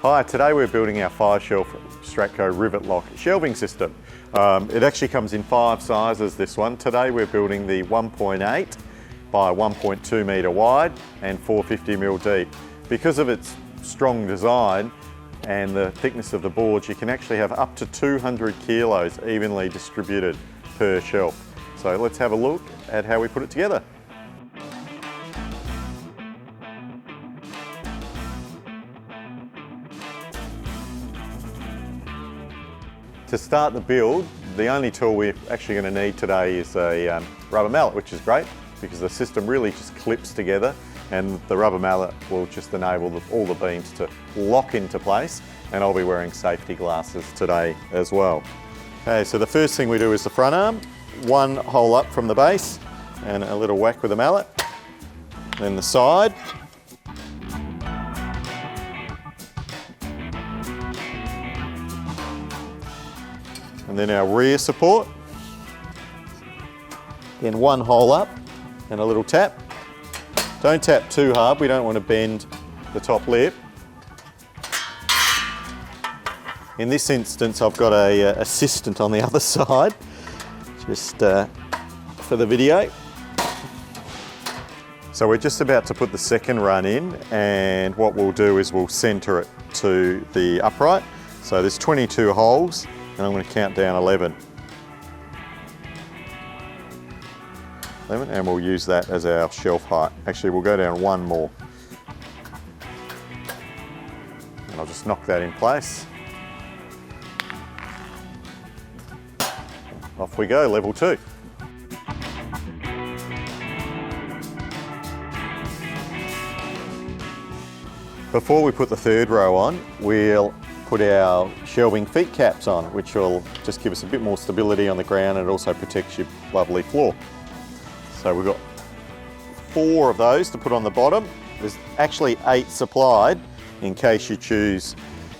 Hi, today we're building our 5-shelf Stratco Rivet Lock shelving system. It actually comes in 5 sizes, this one. Today we're building the 1.8 by 1.2 metre wide and 450mm deep. Because of its strong design and the thickness of the boards, you can actually have up to 200 kilos evenly distributed per shelf. So let's have a look at how we put it together. To start the build, the only tool we're actually going to need today is a rubber mallet, which is great because the system really just clips together, and the rubber mallet will just enable all the beams to lock into place, and I'll be wearing safety glasses today as well. Okay, so the first thing we do is the front arm, 1 hole up from the base and a little whack with the mallet, then the side, and then our rear support. Then 1 hole up and a little tap. Don't tap too hard, we don't want to bend the top lip. In this instance, I've got an assistant on the other side, just for the video. So we're just about to put the second run in, and what we'll do is we'll centre it to the upright. So there's 22 holes, and I'm going to count down 11. And we'll use that as our shelf height. Actually, we'll go down 1 more. And I'll just knock that in place. Off we go, level 2. Before we put the third row on, we'll put our shelving feet caps on, which will just give us a bit more stability on the ground, and it also protects your lovely floor. So we've got 4 of those to put on the bottom. There's actually 8 supplied in case you choose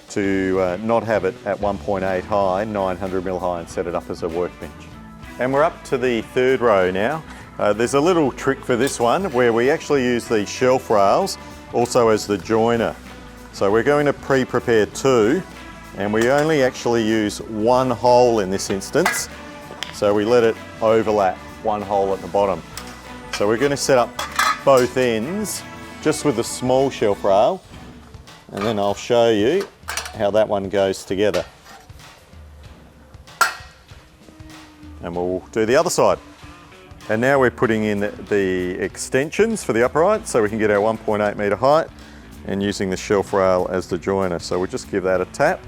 to not have it at 1.8 high, 900mm high, and set it up as a workbench. And we're up to the third row now. There's a little trick for this one where we actually use the shelf rails also as the joiner. So we're going to pre-prepare 2, and we only actually use 1 hole in this instance. So we let it overlap 1 hole at the bottom. So we're going to set up both ends just with a small shelf rail, and then I'll show you how that one goes together. And we'll do the other side. And now we're putting in the extensions for the upright so we can get our 1.8 metre height, and using the shelf rail as the joiner. So we'll just give that a tap.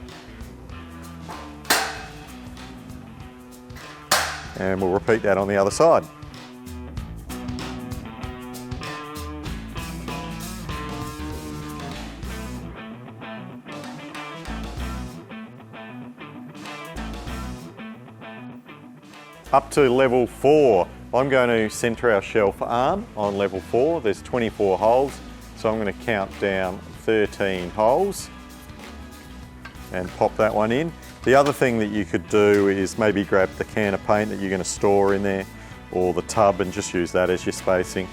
And we'll repeat that on the other side. Up to level 4. I'm going to centre our shelf arm on level 4. There's 24 holes, so I'm going to count down 13 holes and pop that one in. The other thing that you could do is maybe grab the can of paint that you're going to store in there, or the tub, and just use that as your spacing.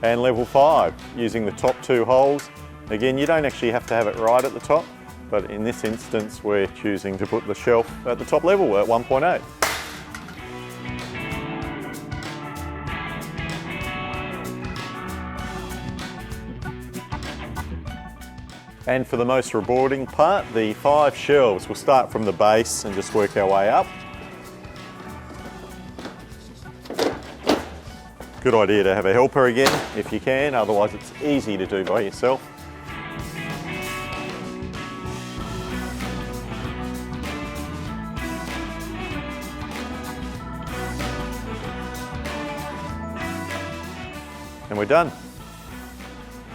And level 5, using the top 2 holes. Again, you don't actually have to have it right at the top, but in this instance we're choosing to put the shelf at the top level at 1.8. And for the most rewarding part, the 5 shelves. We'll start from the base and just work our way up. Good idea to have a helper again if you can, otherwise it's easy to do by yourself. And we're done.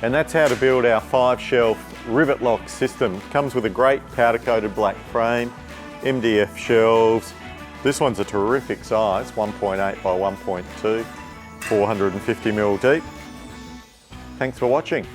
And that's how to build our 5-shelf rivet lock system. It comes with a great powder-coated black frame, MDF shelves. This one's a terrific size, 1.8 by 1.2. 450mm deep. Thanks for watching.